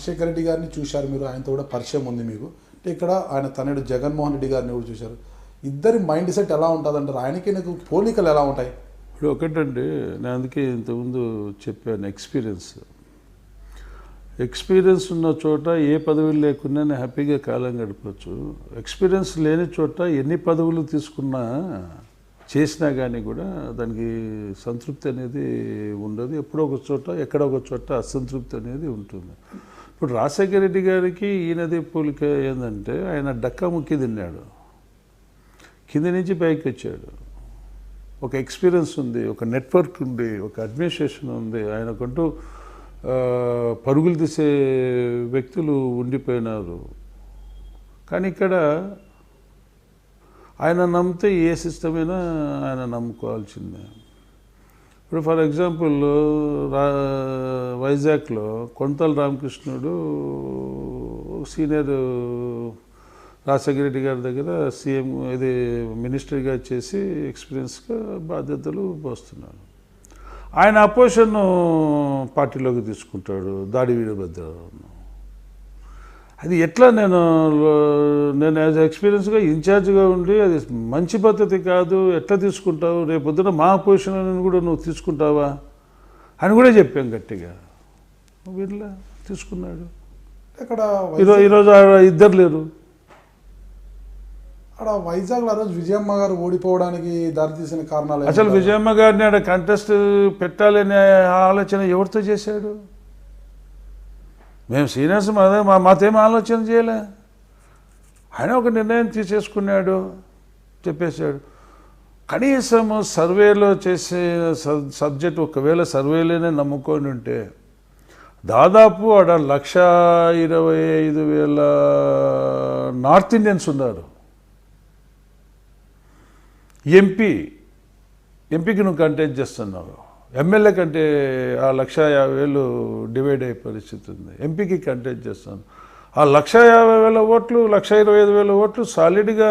రాజశేఖర రెడ్డి గారిని చూశారు మీరు, ఆయనతో కూడా పరిచయం ఉంది మీకు. అంటే ఇక్కడ ఆయన తనయుడు జగన్మోహన్ రెడ్డి గారిని కూడా చూశారు. ఇద్దరి మైండ్ సెట్ ఎలా ఉంటుందంటారు? ఆయనకి నాకు పోలికలు ఎలా ఉంటాయి? ఇప్పుడు ఒకటండి, నేను అందుకే ఇంతకుముందు చెప్పాను, ఎక్స్పీరియన్స్ ఉన్న చోట ఏ పదవులు లేకున్నా హ్యాపీగా కాలం గడపచ్చు. ఎక్స్పీరియన్స్ లేని చోట ఎన్ని పదవులు తీసుకున్నా చేసినా కానీ కూడా దానికి సంతృప్తి అనేది ఉండదు. ఎప్పుడో ఒక చోట ఎక్కడో ఒక చోట అసంతృప్తి అనేది ఉంటుంది. ఇప్పుడు రాజశేఖర రెడ్డి గారికి ఈయనది పోలిక ఏంటంటే, ఆయన డక్కా ముక్కి తిన్నాడు, కింది నుంచి పైకి వచ్చాడు. ఒక ఎక్స్పీరియన్స్ ఉంది, ఒక నెట్వర్క్ ఉంది, ఒక అడ్మినిస్ట్రేషన్ ఉంది, ఆయనకంటూ పరుగులు తీసే వ్యక్తులు ఉండిపోయినారు. కానీ ఇక్కడ ఆయన నమ్మితే ఏ సిస్టమ్ అయినా ఆయన నమ్ముకోవాల్సిందే. ఇప్పుడు ఫర్ ఎగ్జాంపుల్ వైజాగ్లో కొంతల రామకృష్ణుడు సీనియర్ రాజశేఖర రెడ్డి గారి దగ్గర సీఎం ఇది మినిస్టర్గా చేసి ఎక్స్పీరియన్స్గా బాధ్యతలు పోస్తున్నాడు. ఆయన అపోజిషన్ పార్టీలోకి తీసుకుంటాడు, దాడి వీరభద్రరావు. అది ఎట్లా నేను యాజ్ ఎక్స్పీరియన్స్గా ఇన్ఛార్జ్గా ఉండి అది మంచి పద్ధతి కాదు, ఎట్లా తీసుకుంటావు, రేపు పొద్దున మా పొజిషన్ కూడా నువ్వు తీసుకుంటావా అని కూడా చెప్పాం గట్టిగా. వీళ్ళ తీసుకున్నాడు. ఇక్కడ ఈరోజు ఇద్దరు లేరు. అక్కడ వైజాగ్లో ఆ రోజు విజయమ్మ గారు ఓడిపోవడానికి దారితీసిన కారణాలు అసలు విజయమ్మ గారిని ఆడ కంటెస్ట్ పెట్టాలనే ఆలోచన ఎవరితో చేశాడు? మేము సీనియర్స్ మాతేం ఆలోచన చేయలే. ఆయన ఒక నిర్ణయం తీసేసుకున్నాడు, చెప్పేశాడు. కనీసం సర్వేలో చేసే సబ్జెక్ట్ ఒకవేళ సర్వేలోనే నమ్ముకొని ఉంటే దాదాపు ఆడ 1,25,000 నార్త్ ఇండియన్స్ ఉన్నారు. ఎంపీకి నువ్వు కంటెస్ట్ చేస్తున్నావు, ఎమ్మెల్యే కంటే ఆ 1,50,000 డివైడ్ అయ్యే పరిస్థితి ఉంది. ఎంపీకి కంటెస్ట్ చేస్తాను, ఆ 1,50,000 ఓట్లు 1,25,000 ఓట్లు సాలిడ్గా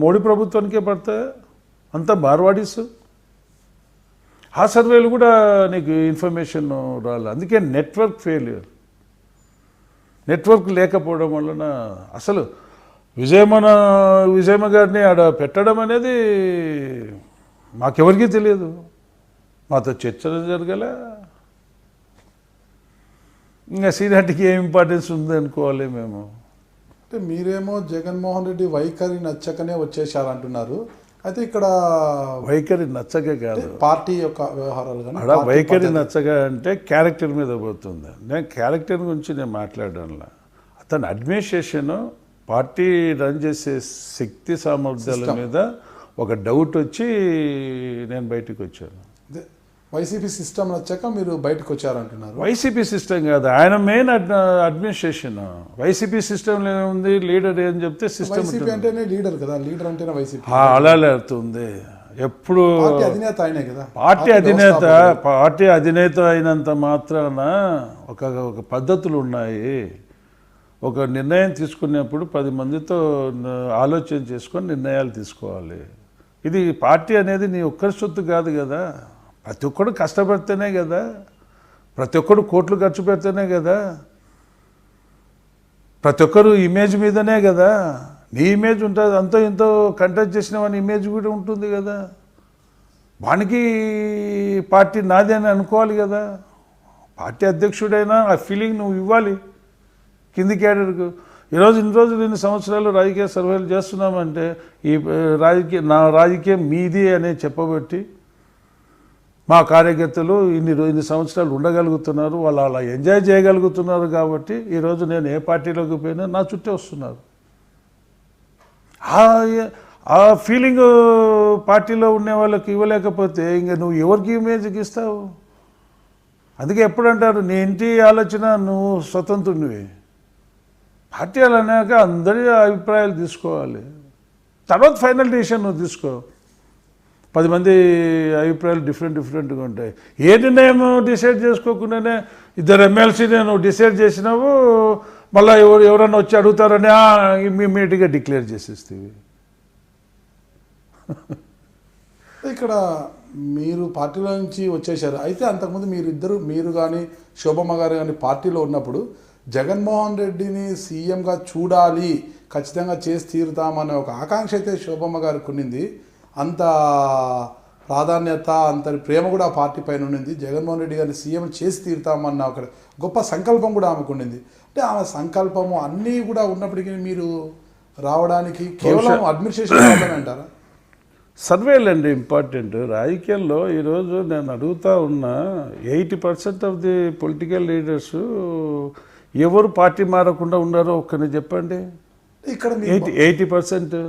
మోడీ ప్రభుత్వానికే పడతాయి. అంతా మార్వాడీస్. ఆ సర్వేలు కూడా నీకు ఇన్ఫర్మేషన్ రాలి. అందుకే నెట్వర్క్ ఫెయిల్యూర్. నెట్వర్క్ లేకపోవడం వలన అసలు విజయమ్మ గారిని ఆడ పెట్టడం అనేది మాకెవరికీ తెలియదు, మాతో చర్చలు జరగలే. ఇంకా సీనియారిటీకి ఏం ఇంపార్టెన్స్ ఉంది అనుకోవాలి మేము. అంటే మీరేమో జగన్మోహన్ రెడ్డి వైఖరి నచ్చకనే వచ్చేసారంటున్నారు. అయితే ఇక్కడ వైఖరి నచ్చక కాదు, పార్టీ యొక్క వ్యవహారాలు కానీ అక్కడ వైఖరి నచ్చక అంటే క్యారెక్టర్ మీద పోతుంది. నేను క్యారెక్టర్ గురించి నేను మాట్లాడడంలా, అతని అడ్మినిస్ట్రేషన్ పార్టీ రన్ చేసే శక్తి సామర్థ్యాల మీద ఒక డౌట్ వచ్చి నేను బయటకు వచ్చాను. వైసీపీ సిస్టమ్ నచ్చాక మీరు బయటకు వచ్చారంటున్నారు. వైసీపీ సిస్టమ్ కాదు, ఆయన మెయిన్ అడ్మినిస్ట్రేషన్. వైసీపీ సిస్టమ్ ఉంది, లీడర్ ఏం చెప్తే సిస్టమ్ అంటేనే లీడర్ కదా, లీడర్ అంటేనే వైసీపీ అలా లేస్తుంది. ఎప్పుడు అధినేత ఆయనే కదా. పార్టీ అధినేత అయినంత మాత్రాన ఒక పద్ధతులు ఉన్నాయి. ఒక నిర్ణయం తీసుకునేప్పుడు 10 మందితో ఆలోచన చేసుకొని నిర్ణయాలు తీసుకోవాలి. ఇది పార్టీ అనేది నీ ఒక్కరి సొత్తు కాదు కదా. ప్రతి ఒక్కడు కష్టపడితేనే కదా, ప్రతి ఒక్కడు కోట్లు ఖర్చు పెడితేనే కదా, ప్రతి ఒక్కరు ఇమేజ్ మీదనే కదా. నీ ఇమేజ్ ఉంటుంది, అంతో ఇంతో కంటెస్ట్ చేసిన వాని ఇమేజ్ కూడా ఉంటుంది కదా. వానికి పార్టీ నాది అని అనుకోవాలి కదా. పార్టీ అధ్యక్షుడైనా ఆ ఫీలింగ్ నువ్వు ఇవ్వాలి కింది క్యాడర్కు. ఇన్ని రోజులు 2 సంవత్సరాలు రాజకీయ సర్వేలు చేస్తున్నామంటే ఈ రాజకీయం మీది అనే చెప్పబట్టి మా కార్యకర్తలు ఇన్ని సంవత్సరాలు ఉండగలుగుతున్నారు, వాళ్ళు అలా ఎంజాయ్ చేయగలుగుతున్నారు. కాబట్టి ఈరోజు నేను ఏ పార్టీలోకి పోయినా నా చుట్టే వస్తున్నారు. ఆ ఫీలింగ్ పార్టీలో ఉండే వాళ్ళకి ఇవ్వలేకపోతే ఇంకా నువ్వు ఎవరికి ఇమేజ్కి ఇస్తావు? అందుకే ఎప్పుడు అంటారు, నీ ఇంటి ఆలోచన నువ్వు స్వతంత్రునివి. పార్టీ అన్నాక అందరి అభిప్రాయాలు తీసుకోవాలి, తర్వాత ఫైనల్ డిసిషన్ నువ్వు తీసుకో. 10 మంది అభిప్రాయాలు డిఫరెంట్గా ఉంటాయి. ఏ నిర్ణయం డిసైడ్ చేసుకోకుండానే 2 ఎమ్మెల్సీని నువ్వు డిసైడ్ చేసినావు, మళ్ళీ ఎవరన్నా వచ్చి అడుగుతారని ఇమ్మీడియట్గా డిక్లేర్ చేసేస్తేవి. ఇక్కడ మీరు పార్టీలో నుంచి వచ్చేసారు. అయితే అంతకుముందు మీరు కానీ శోభమ్మ గారు కానీ పార్టీలో ఉన్నప్పుడు జగన్మోహన్ రెడ్డిని సీఎంగా చూడాలి, ఖచ్చితంగా చేసి తీరుతామనే ఒక ఆకాంక్ష అయితే శోభమ్మ గారికి ఉండింది. అంత ప్రాధాన్యత, అంత ప్రేమ కూడా ఆ పార్టీ పైన ఉండింది. జగన్మోహన్ రెడ్డి గారిని సీఎం చేసి తీరుతామన్న ఒక గొప్ప సంకల్పం కూడా ఆమెకు ఉండింది. అంటే ఆమె సంకల్పము అన్నీ కూడా ఉన్నప్పటికీ మీరు రావడానికి కేవలం అడ్మినిస్ట్రేషన్ ప్రాబ్లమే అంటారా? సర్వేలు అండి ఇంపార్టెంట్. రాజకీయాల్లో ఈరోజు నేను అడుగుతా ఉన్నా 80% ఆఫ్ ది పొలిటికల్ లీడర్స్ ఎవరు పార్టీ మారకుండా ఉన్నారో ఒక్కరిని చెప్పండి. ఇక్కడ 80%.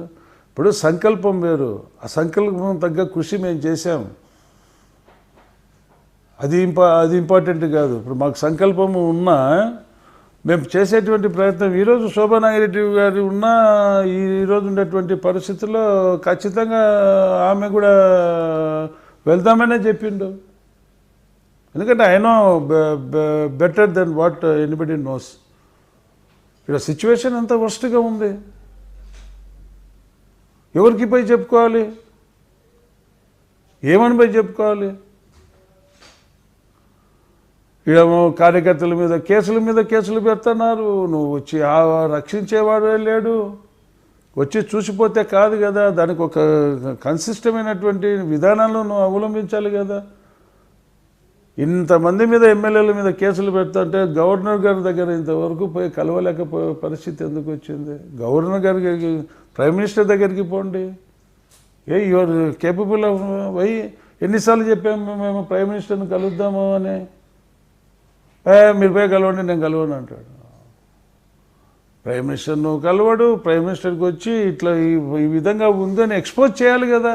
ఇప్పుడు సంకల్పం వేరు, ఆ సంకల్పం తగ్గ కృషి మేము చేశాం, అది ఇంపార్టెంట్ కాదు. ఇప్పుడు మాకు సంకల్పము ఉన్నా మేము చేసేటువంటి ప్రయత్నం ఈరోజు శోభా నాగిరెడ్డి గారు ఉన్న ఈరోజు ఉండేటువంటి పరిస్థితుల్లో ఖచ్చితంగా ఆమె కూడా వెళ్దామనే చెప్పిండు. ఎందుకంటే I know better than what anybody knows. ఇక్కడ సిచ్యువేషన్ అంత వర్స్ట్గా ఉంది. ఎవరికి పోయి చెప్పుకోవాలి, ఏమని పోయి చెప్పుకోవాలి? ఏమో కార్యకర్తల మీద కేసులు పెడుతున్నారు. నువ్వు వచ్చి రక్షించేవాడే లేడు, వచ్చి చూసిపోతే కాదు కదా, దానికి ఒక కన్సిస్టమైనటువంటి విధానాలను నువ్వు అవలంబించాలి కదా. ఇంతమంది మీద ఎమ్మెల్యేల మీద కేసులు పెడుతుంటే గవర్నర్ గారి దగ్గర ఇంతవరకు పోయి కలవలేకపోయే పరిస్థితి ఎందుకు వచ్చింది? గవర్నర్ గారికి, ప్రైమ్ మినిస్టర్ దగ్గరికి పోండి. Your capable of why. ఎన్నిసార్లు చెప్పాము మేము ప్రైమ్ మినిస్టర్ని కలుద్దాము అని. మీరు పోయి కలవండి, నేను కలవను అంటాడు. ప్రైమ్ మినిస్టర్ నువ్వు కలవడు. ప్రైమ్ మినిస్టర్కి వచ్చి ఇట్లా ఈ విధంగా ఉందని ఎక్స్పోజ్ చేయాలి కదా.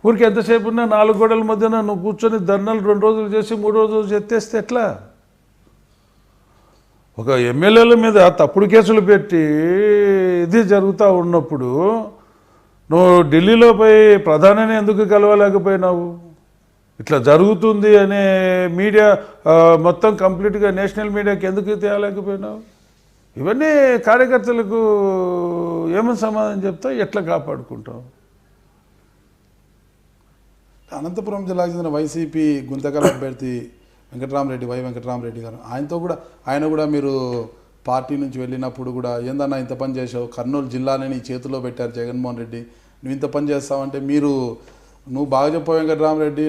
ఊరికి ఎంతసేపు ఉన్నా 4 గోడల మధ్యన నువ్వు కూర్చొని ధర్నాలు 2 రోజులు చేసి 3 రోజులు ఎత్తేస్తే ఎట్లా? ఒక ఎమ్మెల్యేల మీద తప్పుడు కేసులు పెట్టి ఇది జరుగుతూ ఉన్నప్పుడు నువ్వు ఢిల్లీలో పోయి ప్రధానిని ఎందుకు కలవలేకపోయినావు? ఇట్లా జరుగుతుంది అనే మీడియా మొత్తం కంప్లీట్గా నేషనల్ మీడియాకి ఎందుకు తేలేకపోయినావు? ఇవన్నీ కార్యకర్తలకు ఏమని సమాధానం చెప్తావు? ఎట్లా కాపాడుకుంటావు? అనంతపురం జిల్లాకు చెందిన వైసీపీ గుంతకల్ అభ్యర్థి వెంకటరామరెడ్డి గారు, ఆయన కూడా మీరు పార్టీ నుంచి వెళ్ళినప్పుడు కూడా ఏందన్నా ఇంత పని చేసావు, కర్నూలు జిల్లాని నీ చేతిలో పెట్టారు జగన్మోహన్ రెడ్డి, నువ్వు ఇంత పని చేస్తావంటే నువ్వు బాగా చెప్పావు వెంకటరామరెడ్డి,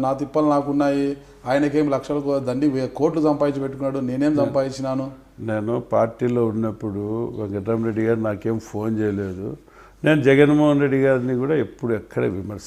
నా తిప్పలు నాకున్నాయి, ఆయనకేం కోట్లు సంపాదించి పెట్టుకున్నాడు, నేనేం సంపాదించినాను. నేను పార్టీలో ఉన్నప్పుడు వెంకటరామరెడ్డి గారు నాకేం ఫోన్ చేయలేదు. నేను జగన్మోహన్ రెడ్డి గారిని కూడా ఎప్పుడు ఎక్కడ విమర్శ